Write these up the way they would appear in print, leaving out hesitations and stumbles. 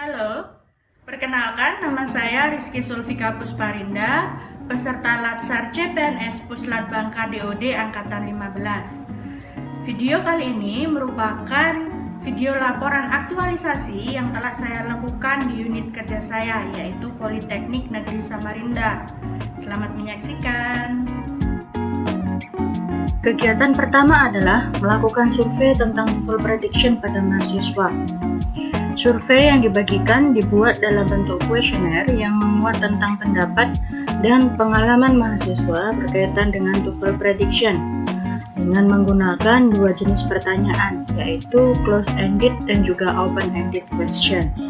Halo, perkenalkan nama saya Rizky Sulfika Pusparinda, peserta Latsar CPNS Puslat Bangka DOD Angkatan 15. Video kali ini merupakan video laporan aktualisasi yang telah saya lakukan di unit kerja saya, yaitu Politeknik Negeri Samarinda. Selamat menyaksikan. Kegiatan pertama adalah melakukan survei tentang TOEFL prediction pada mahasiswa. Survei yang dibagikan dibuat dalam bentuk kuesioner yang memuat tentang pendapat dan pengalaman mahasiswa berkaitan dengan TOEFL prediction dengan menggunakan dua jenis pertanyaan, yaitu close-ended dan juga open-ended questions.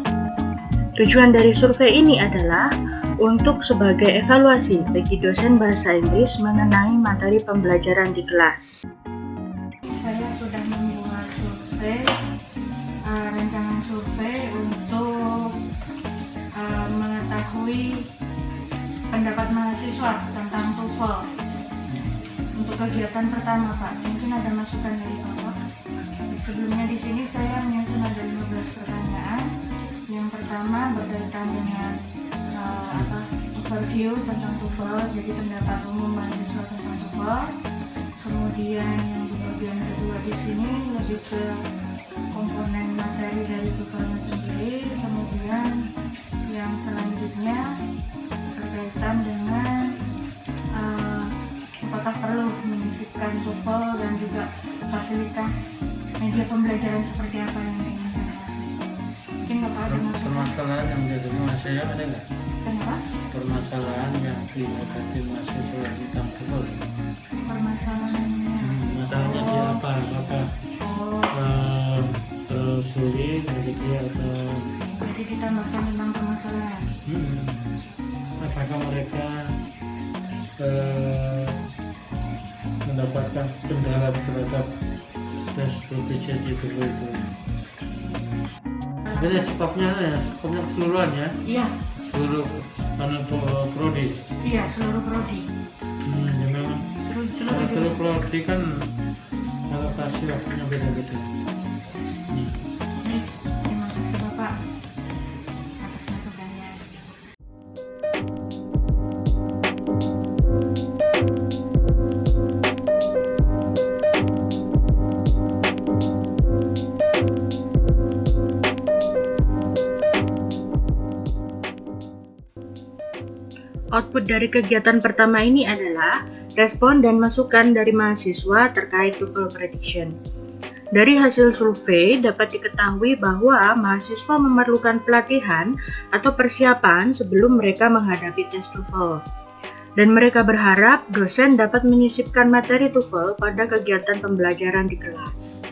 Tujuan dari survei ini adalah untuk sebagai evaluasi bagi dosen bahasa Inggris mengenai materi pembelajaran di kelas. Saya sudah membuat rancangan survei untuk mengetahui pendapat mahasiswa tentang TOEFL. Untuk kegiatan pertama, Pak, mungkin ada masukan dari Bapak. Sebelumnya di sini saya menyusun ada 15 pertanyaan. Yang pertama berkaitan dengan overview tentang TOEFL, jadi pendapat umum mahasiswa tentang TOEFL. Kemudian yang di bagian kedua di sini lebih ke komponen materi dari TOEFL sendiri. Kemudian yang selanjutnya berkaitan dengan apakah perlu menyisipkan TOEFL dan juga fasilitas media pembelajaran seperti apa yang diinginkan mahasiswa. Mungkin Bapak ada masukan? Permasalahan yang menjadi mahasiswa ada nggak? Kenapa? Permasalahan yang dihadapi mahasiswa tentang TOEFL. Permasalahannya? Masalahnya dia apa? Apakah terlalu sulit begitu atau? Jadi ditambahkan tentang permasalahan. Apakah mereka mendapatkan kendala terhadap tes proficiency di TOEFL itu? Sebenarnya sikapnya keseluruhan ya? Iya. Seluruh prodi. Iya, seluruh prodi. Ya memang. Seluruh prodi kan alokasi waktunya beda-beda. Baik, terima kasih Bapak atas masukannya. Output dari kegiatan pertama ini adalah respon dan masukan dari mahasiswa terkait TOEFL prediction. Dari hasil survei dapat diketahui bahwa mahasiswa memerlukan pelatihan atau persiapan sebelum mereka menghadapi tes TOEFL. Dan mereka berharap dosen dapat menyisipkan materi TOEFL pada kegiatan pembelajaran di kelas.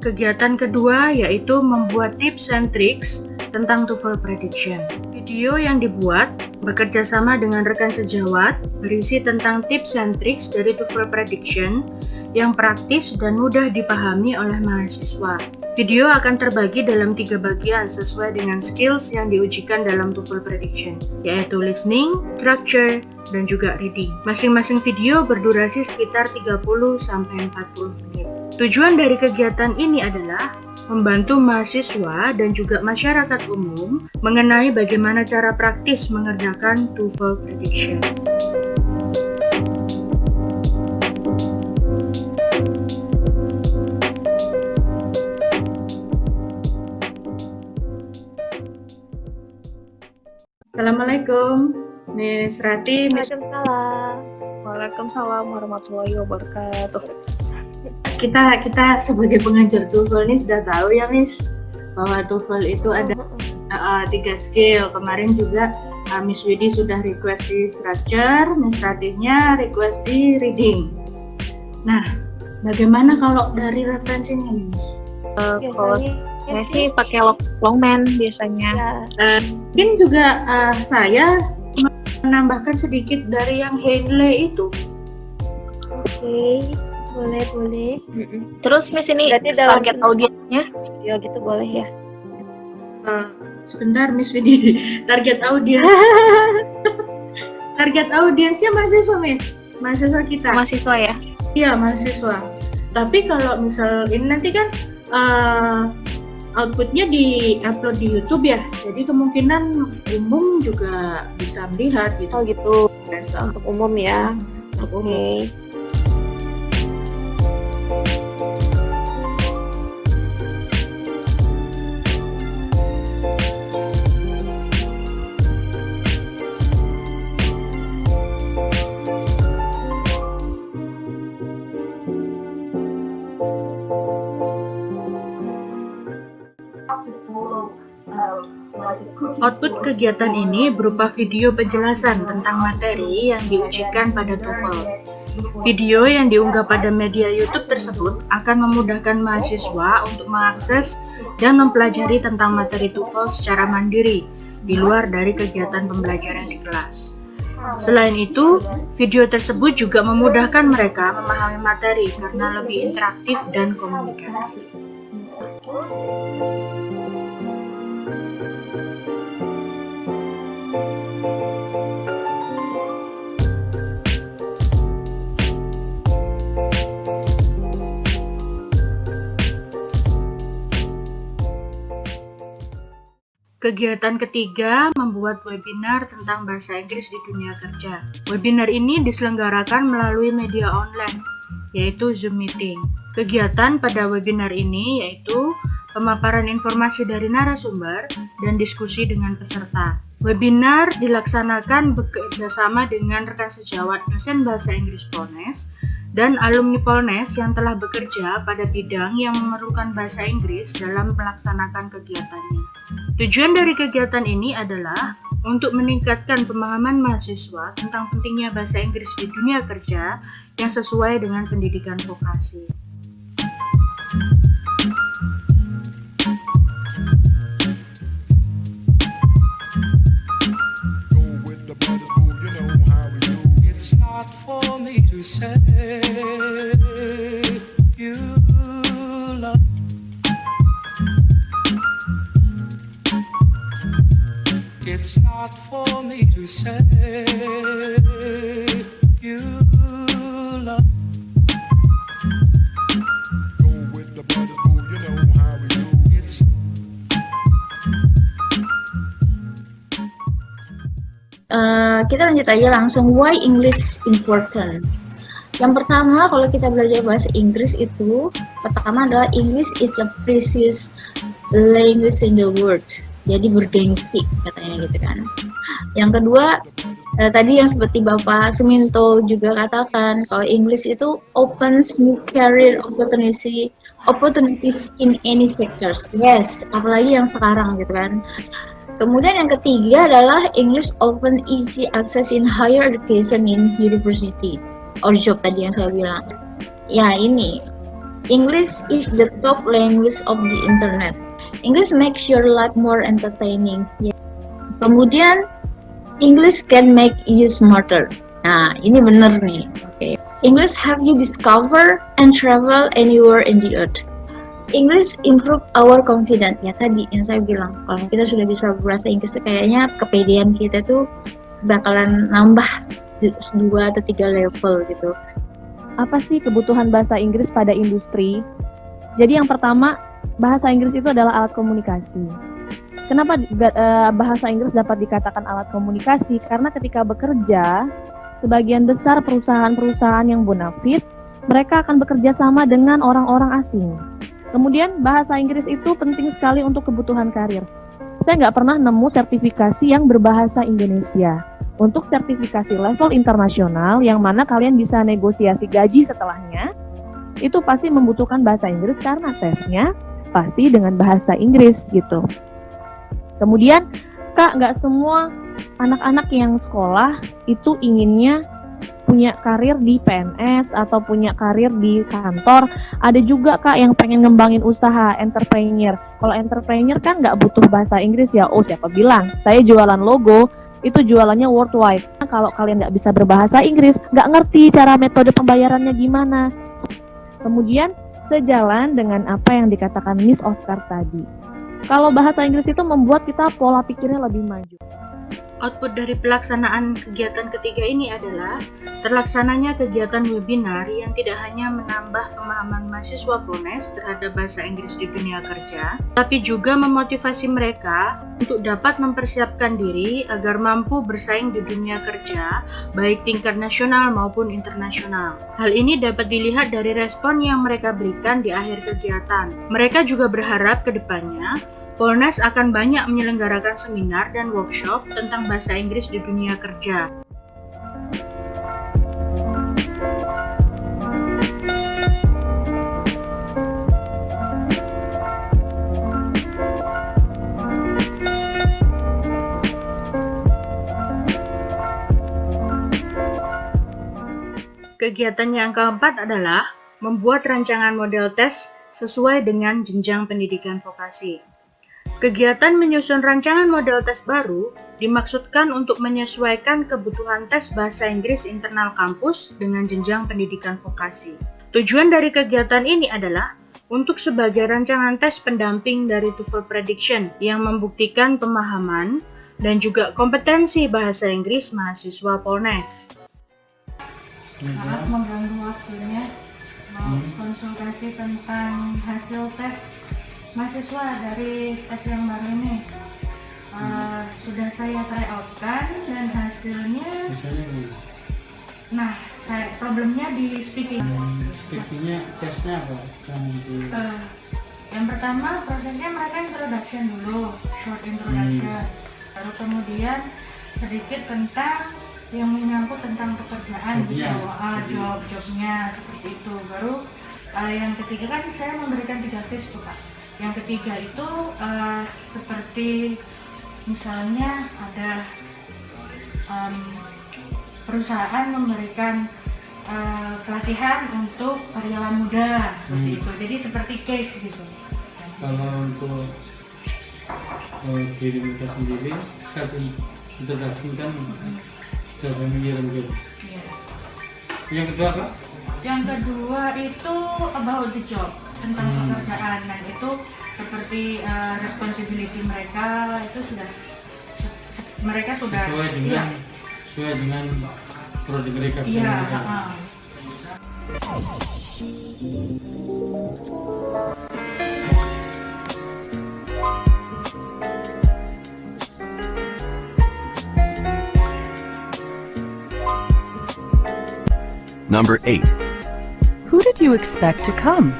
Kegiatan kedua yaitu membuat tips and tricks tentang TOEFL prediction. Video yang dibuat bekerja sama dengan rekan sejawat berisi tentang tips and tricks dari TOEFL prediction yang praktis dan mudah dipahami oleh mahasiswa. Video akan terbagi dalam 3 bagian sesuai dengan skills yang diujikan dalam TOEFL prediction, yaitu listening, structure, dan juga reading. Masing-masing video berdurasi sekitar 30-40 menit. Tujuan dari kegiatan ini adalah membantu mahasiswa dan juga masyarakat umum mengenai bagaimana cara praktis mengerjakan TOEFL prediction. Assalamualaikum, Miss Rati. Waalaikumsalam. Waalaikumsalam warahmatullahi wabarakatuh. Kita sebagai pengajar TOEFL ini sudah tahu ya, Miss, bahwa TOEFL itu ada 3 skill. Kemarin juga Miss Widi sudah request di structure, Miss Ratihnya request di reading. Nah, bagaimana kalau dari referensinya, Miss? Kalau saya sih pakai Longman biasanya. Mungkin juga saya menambahkan sedikit dari yang Henley itu. Oke. Boleh. Terus Miss ini Berarti dalam target audiensnya video gitu boleh ya? Sebentar Miss Vidi, target audiensnya mahasiswa Miss, mahasiswa kita. mahasiswa ya? Iya mahasiswa. Tapi kalau misal ini nanti kan outputnya di-upload di YouTube ya, jadi kemungkinan umum juga bisa melihat gitu. Oh gitu, untuk umum ya. Untuk umum. Oke. Output kegiatan ini berupa video penjelasan tentang materi yang diujikan pada TOEFL. Video yang diunggah pada media YouTube tersebut akan memudahkan mahasiswa untuk mengakses dan mempelajari tentang materi TOEFL secara mandiri, di luar dari kegiatan pembelajaran di kelas. Selain itu, video tersebut juga memudahkan mereka memahami materi karena lebih interaktif dan komunikatif. Kegiatan ketiga, membuat webinar tentang bahasa Inggris di dunia kerja. Webinar ini diselenggarakan melalui media online, yaitu Zoom Meeting. Kegiatan pada webinar ini yaitu pemaparan informasi dari narasumber dan diskusi dengan peserta. Webinar dilaksanakan bekerjasama dengan rekan sejawat dosen bahasa Inggris Polnes dan alumni Polnes yang telah bekerja pada bidang yang memerlukan bahasa Inggris dalam melaksanakan kegiatannya. Tujuan dari kegiatan ini adalah untuk meningkatkan pemahaman mahasiswa tentang pentingnya bahasa Inggris di dunia kerja yang sesuai dengan pendidikan vokasi. It's not for me to say you love. It's not for me to say you love. Go with the brothers, boo, you know how we do. It's Kita lanjut aja langsung, why English important. Yang pertama, kalau kita belajar bahasa Inggris itu, pertama adalah English is a precious language in the world. Jadi bergengsi katanya gitu kan. Yang kedua, tadi yang seperti Bapak Suminto juga katakan, kalau English itu opens new career opportunities in any sectors. Yes, apalagi yang sekarang gitu kan. Kemudian yang ketiga adalah English often easy access in higher education in university or job tadi yang saya bilang. Ya ini, English is the top language of the internet. English makes your life more entertaining. Ya. Kemudian English can make you smarter. Nah ini benar nih. Okay. English have you discover and travel anywhere in the earth. English improve our confidence, ya tadi yang saya bilang, kalau kita sudah bisa berbahasa Inggris tuh kayaknya kepedean kita tuh bakalan nambah 2 atau 3 level gitu. Apa sih kebutuhan bahasa Inggris pada industri? Jadi yang pertama, bahasa Inggris itu adalah alat komunikasi. Kenapa bahasa Inggris dapat dikatakan alat komunikasi? Karena ketika bekerja, sebagian besar perusahaan-perusahaan yang bonafit, mereka akan bekerja sama dengan orang-orang asing. Kemudian bahasa Inggris itu penting sekali untuk kebutuhan karir. Saya nggak pernah nemu sertifikasi yang berbahasa Indonesia. Untuk sertifikasi level internasional yang mana kalian bisa negosiasi gaji setelahnya, itu pasti membutuhkan bahasa Inggris karena tesnya pasti dengan bahasa Inggris gitu. Kemudian, Kak, nggak semua anak-anak yang sekolah itu inginnya punya karir di PNS atau punya karir di kantor. Ada juga Kak yang pengen ngembangin usaha entrepreneur. Kalau entrepreneur kan nggak butuh bahasa Inggris ya. Oh siapa bilang? Saya jualan logo, itu jualannya worldwide. Kalau kalian nggak bisa berbahasa Inggris, nggak ngerti cara metode pembayarannya gimana. Kemudian sejalan dengan apa yang dikatakan Miss Oscar tadi. Kalau bahasa Inggris itu membuat kita pola pikirnya lebih maju. Output dari pelaksanaan kegiatan ketiga ini adalah terlaksananya kegiatan webinar yang tidak hanya menambah pemahaman mahasiswa POLNES terhadap bahasa Inggris di dunia kerja, tapi juga memotivasi mereka untuk dapat mempersiapkan diri agar mampu bersaing di dunia kerja, baik tingkat nasional maupun internasional. Hal ini dapat dilihat dari respon yang mereka berikan di akhir kegiatan. Mereka juga berharap ke depannya POLNES akan banyak menyelenggarakan seminar dan workshop tentang bahasa Inggris di dunia kerja. Kegiatan yang keempat adalah membuat rancangan model tes sesuai dengan jenjang pendidikan vokasi. Kegiatan menyusun rancangan model tes baru dimaksudkan untuk menyesuaikan kebutuhan tes bahasa Inggris internal kampus dengan jenjang pendidikan vokasi. Tujuan dari kegiatan ini adalah untuk sebagai rancangan tes pendamping dari TOEFL Prediction yang membuktikan pemahaman dan juga kompetensi bahasa Inggris mahasiswa POLNES. Maaf mengganggu waktunya, mau konsultasi tentang hasil tes mahasiswa dari tes yang baru ini. Sudah saya try out kan dan hasilnya, nah problemnya di speaking. Speakingnya tesnya apa? Yang pertama prosesnya mereka introduction dulu, short introduction, baru kemudian sedikit tentang yang menyangkut tentang pekerjaan gitu, jobnya seperti itu. Baru yang ketiga kan saya memberikan 3 tes tuh Kak. Yang ketiga itu seperti misalnya ada perusahaan memberikan pelatihan untuk karyawan muda seperti itu. Jadi seperti case gitu. Kalau untuk diri kita sendiri, saya introduksikan ke familiar gitu. Yang kedua apa? Yang kedua itu about the job, tentang pekerjaan. Nah itu seperti responsibility mereka itu sudah sesuai dengan prodi mereka. Iya. Number 8. Who did you expect to come?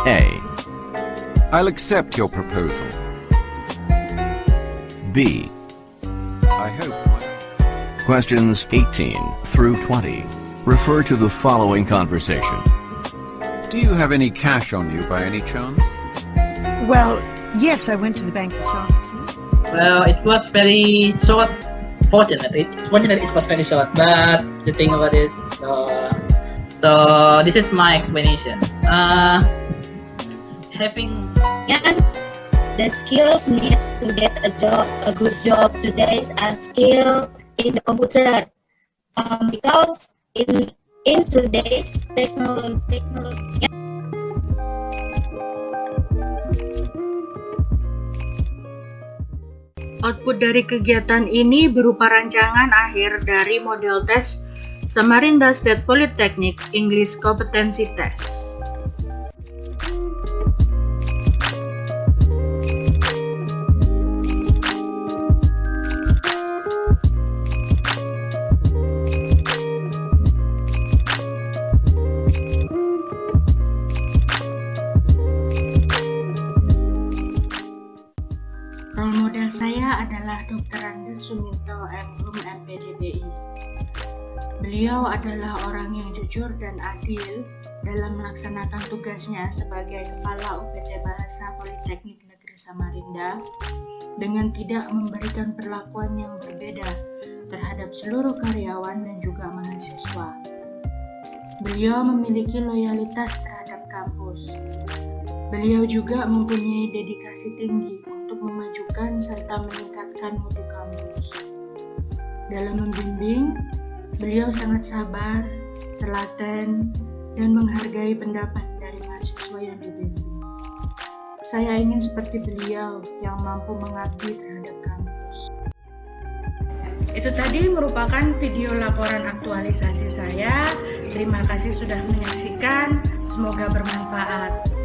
A. I'll accept your proposal. B. I hope. Questions 18 through 20 refer to the following conversation. Do you have any cash on you by any chance? Well, yes, I went to the bank this afternoon. Well, it was very short. Fortunately, it was very short. But the thing about this, so this is my explanation. Having The skills needs to get a good job today are skill in the computer. Because in today's technology. Output dari kegiatan ini berupa rancangan akhir dari model tes Samarinda State Polytechnic English Competency Test. Role model saya adalah Dr. Andes Suminto M.Hum MPDBI. Beliau adalah orang yang jujur dan adil dalam melaksanakan tugasnya sebagai Kepala UPT Bahasa Politeknik Negeri Samarinda dengan tidak memberikan perlakuan yang berbeda terhadap seluruh karyawan dan juga mahasiswa. Beliau memiliki loyalitas terhadap kampus. Beliau juga mempunyai dedikasi tinggi untuk memajukan serta meningkatkan mutu kampus. Dalam membimbing, beliau sangat sabar, telaten, dan menghargai pendapat dari mahasiswa yang dibimbing. Saya ingin seperti beliau yang mampu mengabdi terhadap kampus. Itu tadi merupakan video laporan aktualisasi saya. Terima kasih sudah menyaksikan. Semoga bermanfaat.